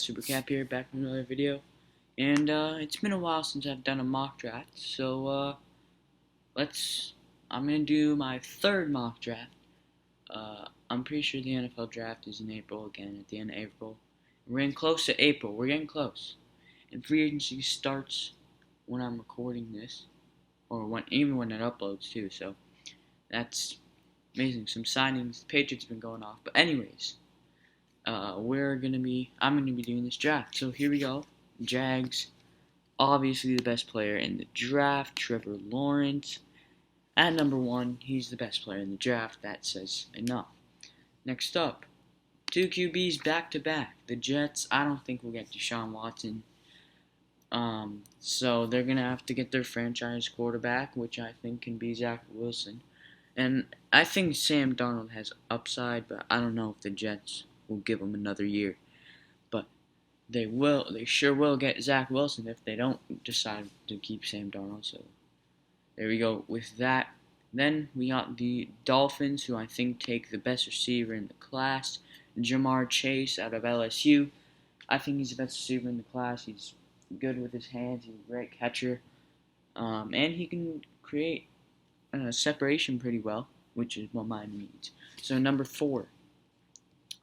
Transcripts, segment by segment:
SuperCap here, back with another video. And it's been a while since I've done a mock draft, so I'm gonna do my third mock draft. I'm pretty sure the NFL draft is in April again, at the end of April. We're getting close to April. We're getting close, and free agency starts when I'm recording this, or even when it uploads too. So that's amazing. Some signings. The Patriots have been going off, but anyways. I'm gonna be doing this draft. So here we go. Jags, obviously the best player in the draft. Trevor Lawrence at number one. He's the best player in the draft. That says enough. Next up, two QBs back to back. The Jets. I don't think we'll get Deshaun Watson. So they're gonna have to get their franchise quarterback, which I think can be Zach Wilson. And I think Sam Darnold has upside, but I don't know if the Jets will give him another year. But they sure will get Zach Wilson if they don't decide to keep Sam Darnold. So there we go with that. Then we got the Dolphins, who I think take the best receiver in the class, Jamar Chase out of LSU. I think he's the best receiver in the class. He's good with his hands. He's a great catcher, and he can create separation pretty well, which is what mine needs. So number 4,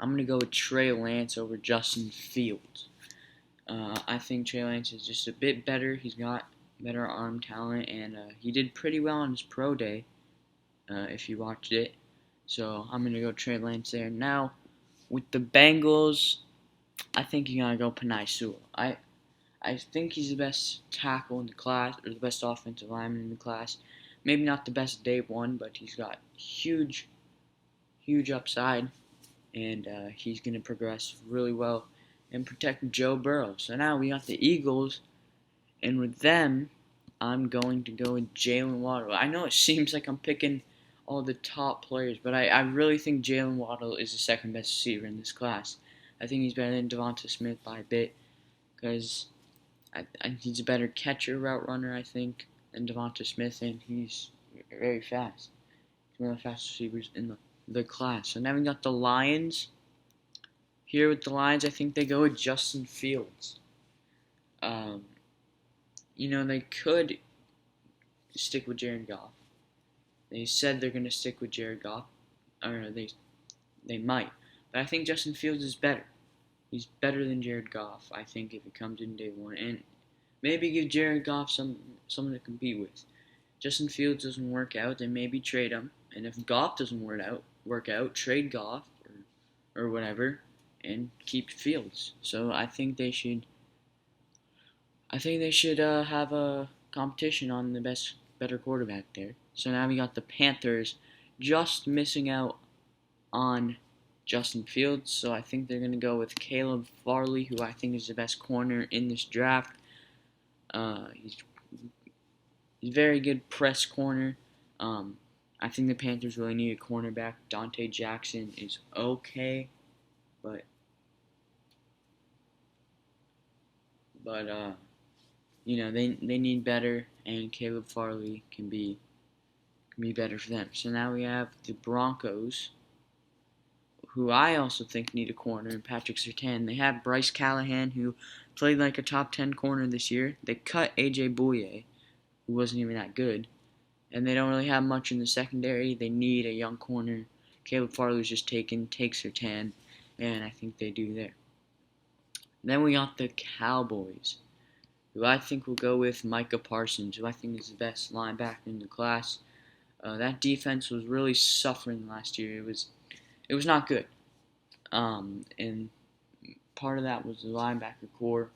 I'm going to go with Trey Lance over Justin Fields. I think Trey Lance is just a bit better. He's got better arm talent, and he did pretty well on his pro day, if you watched it. So I'm going to go Trey Lance there. Now, with the Bengals, I think you got to go Penei Sewell. I think he's the best tackle in the class, or the best offensive lineman in the class. Maybe not the best day one, but he's got huge upside, and he's going to progress really well and protect Joe Burrow. So now we got the Eagles, and with them, I'm going to go with Jalen Waddle. I know it seems like I'm picking all the top players, but I really think Jalen Waddle is the second best receiver in this class. I think he's better than Devonta Smith by a bit, because he's a better catcher, route runner, I think, than Devonta Smith, and he's very fast. He's one of the fastest receivers in the class. So now we got the Lions. Here with the Lions, I think they go with Justin Fields. They could stick with Jared Goff. They said they're going to stick with Jared Goff. Or they might. But I think Justin Fields is better. He's better than Jared Goff, I think, if it comes in day one. And maybe give Jared Goff someone to compete with. Justin Fields doesn't work out, then maybe trade him. And if Goff doesn't work out, trade Goff or whatever, and keep Fields. So I think they should have a competition on the better quarterback there. So now we got the Panthers just missing out on Justin Fields, so I think they're going to go with Caleb Farley, who I think is the best corner in this draft. He's very good press corner. I think the Panthers really need a cornerback. Dante Jackson is okay, but they need better, and Caleb Farley can be better for them. So now we have the Broncos, who I also think need a corner, and Patrick Surtain. They have Bryce Callahan, who played like a top 10 corner this year. They cut A.J. Bouye, who wasn't even that good. And they don't really have much in the secondary. They need a young corner. Caleb Farley's just take Surtain, and I think they do there. Then we got the Cowboys, who I think will go with Micah Parsons, who I think is the best linebacker in the class. That defense was really suffering last year. It was not good. And part of that was the linebacker core,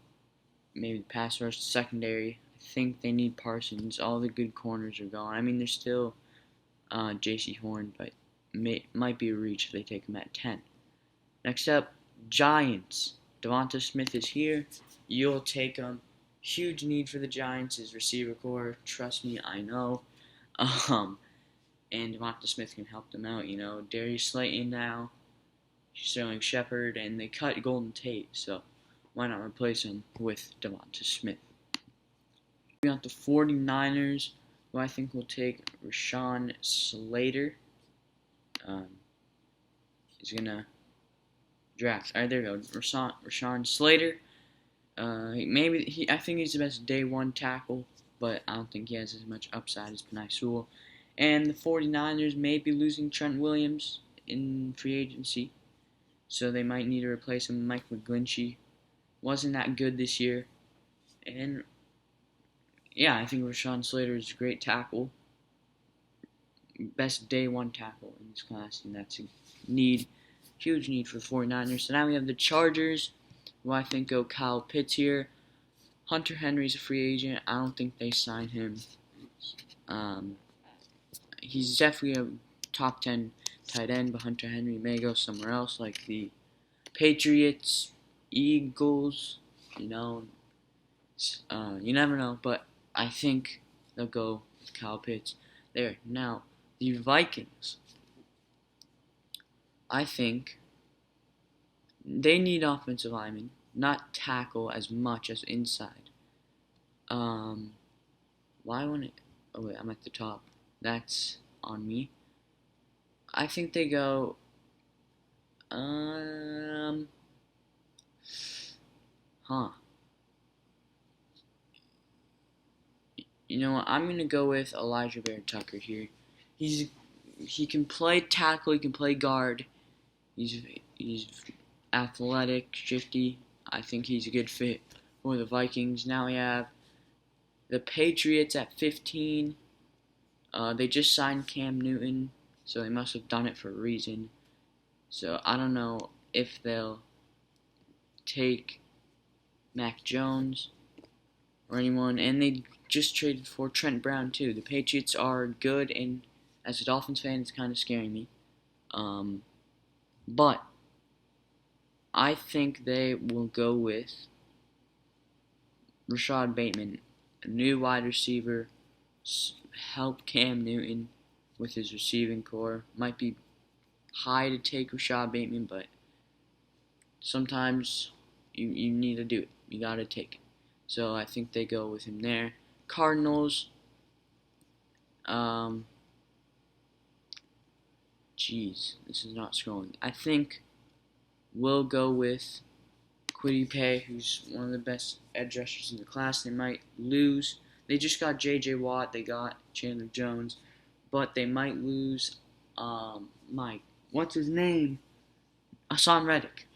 maybe the pass rush, secondary. I think they need Parsons. All the good corners are gone. I mean, there's still J.C. Horn, but might be a reach if they take him at 10. Next up, Giants. Devonta Smith is here. You'll take him. Huge need for the Giants is receiver core. Trust me, I know. And Devonta Smith can help them out. Darius Slayton now, Sterling Shepard, and they cut Golden Tate, so why not replace him with Devonta Smith? We got the 49ers, who I think will take Rashawn Slater. He's gonna draft. All right, there you go. Rashawn Slater. I think he's the best day one tackle, but I don't think he has as much upside as Penei Sewell. And the 49ers may be losing Trent Williams in free agency, so they might need to replace him. Mike McGlinchey wasn't that good this year, and yeah, I think Rashawn Slater is a great tackle, best day one tackle in this class, and that's a huge need for the 49ers. So now we have the Chargers, who I think go Kyle Pitts here. Hunter Henry's a free agent. I don't think they sign him. He's definitely a top 10 tight end, but Hunter Henry may go somewhere else, like the Patriots, Eagles. You know, you never know, but I think they'll go with Kyle Pitts there. Now, the Vikings. I think they need offensive linemen, not tackle as much as inside. Why wouldn't it? Oh wait, I'm at the top. That's on me. I think they go. Huh. You know what? I'm gonna go with Elijah Bear Tucker here. He can play tackle. He can play guard. He's athletic, shifty. I think he's a good fit for the Vikings. Now we have the Patriots at 15. They just signed Cam Newton, so they must have done it for a reason. So I don't know if they'll take Mac Jones or anyone. And they just traded for Trent Brown too. The Patriots are good, and as a Dolphins fan, it's kind of scaring me. But I think they will go with Rashad Bateman, a new wide receiver, help Cam Newton with his receiving core. Might be high to take Rashad Bateman, but sometimes you need to do it. You got to take it. So I think they go with him there. Cardinals. This is not scrolling. I think we'll go with Kwity Paye, who's one of the best edge rushers in the class. They might lose. They just got J.J. Watt. They got Chandler Jones. But they might lose, what's his name? Hassan Reddick.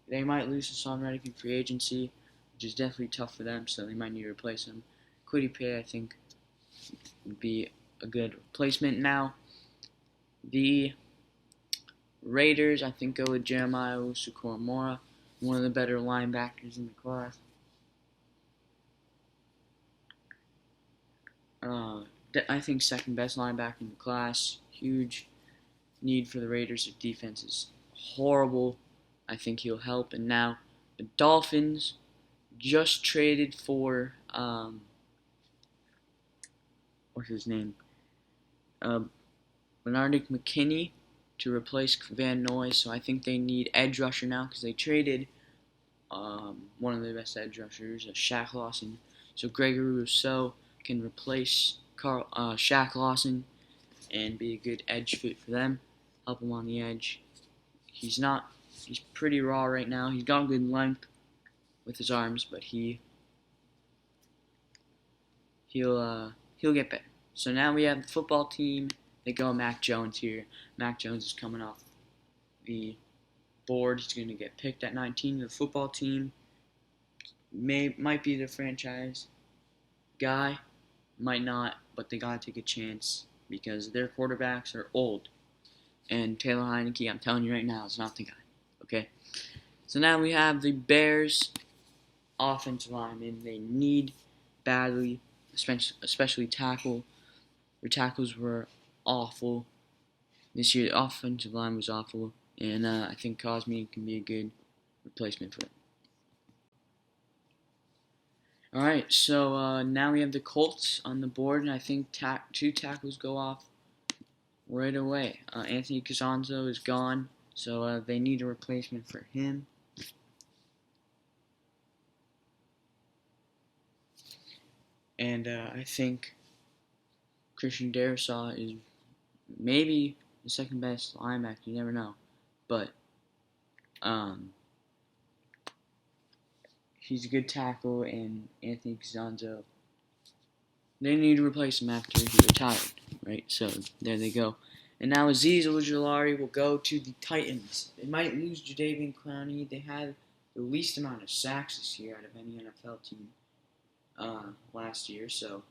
They might lose Hassan Reddick in free agency, which is definitely tough for them, so they might need to replace him. Kwity Paye, I think, would be a good replacement. Now, the Raiders, I think, go with Jeremiah Owusu-Koramoah, one of the better linebackers in the class. I think second best linebacker in the class. Huge need for the Raiders. Their defense is horrible. I think he'll help. And now the Dolphins just traded for what's his name? Bernard McKinney to replace Van Noy. So I think they need edge rusher now because they traded one of their best edge rushers, Shaq Lawson. So Gregory Rousseau can replace Shaq Lawson and be a good edge fit for them. Help him on the edge. He's pretty raw right now. He's got good length with his arms, but he'll get better. So now we have the football team. They go Mac Jones here. Mac Jones is coming off the board. He's going to get picked at 19. The football team might be the franchise guy, might not, but they gotta take a chance because their quarterbacks are old. And Taylor Heineke, I'm telling you right now, is not the guy. Okay? So now we have the Bears offensive linemen. They need badly, especially tackle. Their tackles were awful. This year, the offensive line was awful. And I think Cosme can be a good replacement for it. Alright, so now we have the Colts on the board, and I think two tackles go off right away. Anthony Castonzo is gone, so they need a replacement for him. And I think Christian Darrisaw is maybe the second best linebacker. You never know, but um, he's a good tackle, and Anthony Costanzo. They need to replace him after he retired, right? So there they go. And now Azeez Ojulari will go to the Titans. They might lose Jadeveon Clowney. They had the least amount of sacks this year out of any NFL team last year. So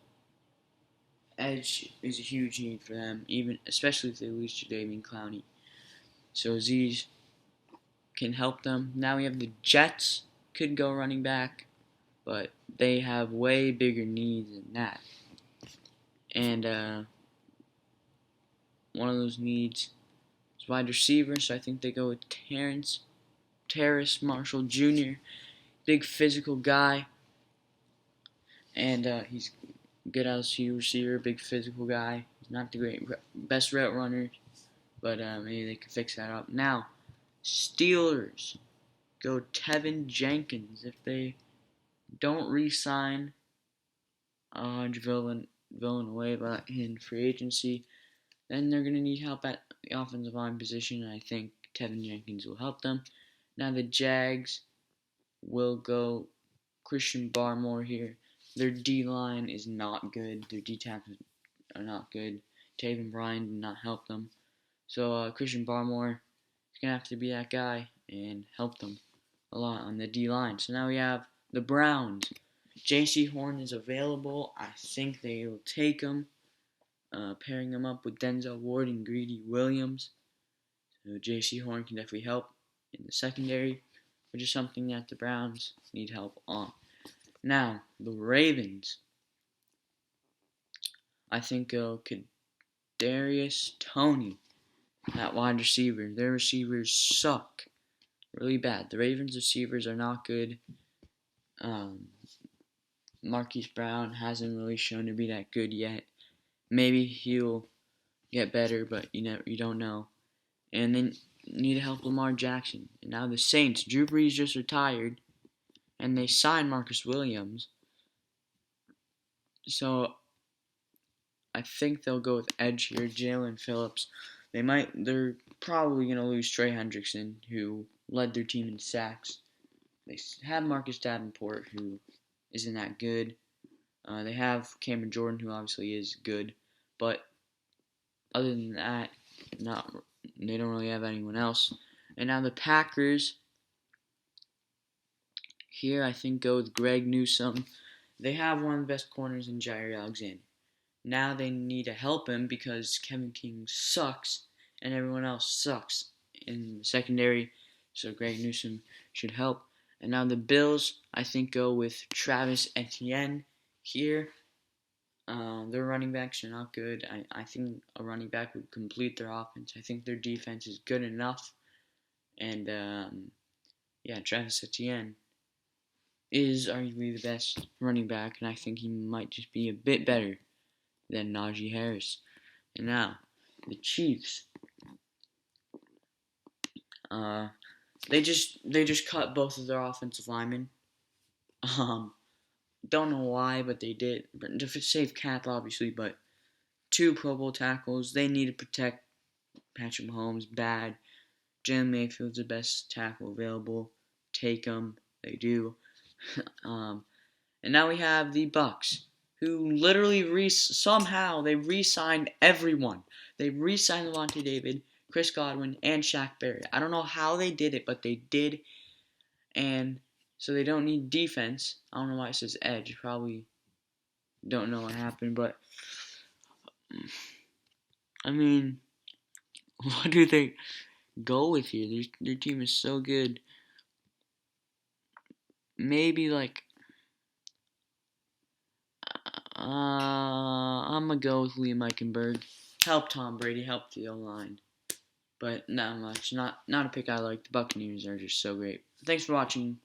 edge is a huge need for them, even especially if they lose Jadeveon Clowney. So Azeez can help them. Now we have the Jets. Could go running back, but they have way bigger needs than that. And one of those needs is wide receiver, so I think they go with Terrace Marshall Jr., big physical guy, and he's a good LSU receiver, big physical guy. He's not the best route runner, but maybe they can fix that up. Now, Steelers go Tevin Jenkins. If they don't re-sign Villanueva in free agency, then they're going to need help at the offensive line position, and I think Tevin Jenkins will help them. Now the Jags will go Christian Barmore here. Their D-line is not good. Their D-tackles are not good. Taven Bryan did not help them. So Christian Barmore is going to have to be that guy and help them a lot on the D-line. So now we have the Browns. J.C. Horn is available. I think they will take him. Pairing them up with Denzel Ward and Greedy Williams. So J.C. Horn can definitely help in the secondary, which is something that the Browns need help on. Now, the Ravens. I think Kadarius Toney, that wide receiver. Their receivers suck really bad. The Ravens receivers are not good. Marquise Brown hasn't really shown to be that good yet. Maybe he'll get better, but you don't know. And then need to help Lamar Jackson. And now the Saints. Drew Brees just retired, and they signed Marcus Williams. So I think they'll go with edge here, Jalen Phillips. They're probably gonna lose Trey Hendrickson, who led their team in sacks. They have Marcus Davenport, who isn't that good. They have Cameron Jordan, who obviously is good, but other than that, they don't really have anyone else. And now the Packers. Here, I think go with Greg Newsome. They have one of the best corners in Jair Alexander. Now they need to help him because Kevin King sucks and everyone else sucks in the secondary. So Greg Newsome should help. And now the Bills, I think, go with Travis Etienne here. Their running backs are not good. I think a running back would complete their offense. I think their defense is good enough. And, Travis Etienne is arguably the best running back, and I think he might just be a bit better than Najee Harris. And now, the Chiefs. They just cut both of their offensive linemen. Don't know why, but they did. To save cap, obviously, but 2 Pro Bowl tackles. They need to protect Patrick Mahomes bad. Jalen Mayfield's the best tackle available. Take him. They do. And now we have the Bucks, who literally somehow they re-signed everyone. They re-signed Lavonte David, Chris Godwin, and Shaq Barrett. I don't know how they did it, but they did. And so they don't need defense. I don't know why it says edge. Probably don't know what happened, but I mean, what do they go with here? Their team is so good. Maybe I'm gonna go with Liam Eichenberg. Help Tom Brady, help the O-line. But not much. Not a pick I like. The Buccaneers are just so great. Thanks for watching.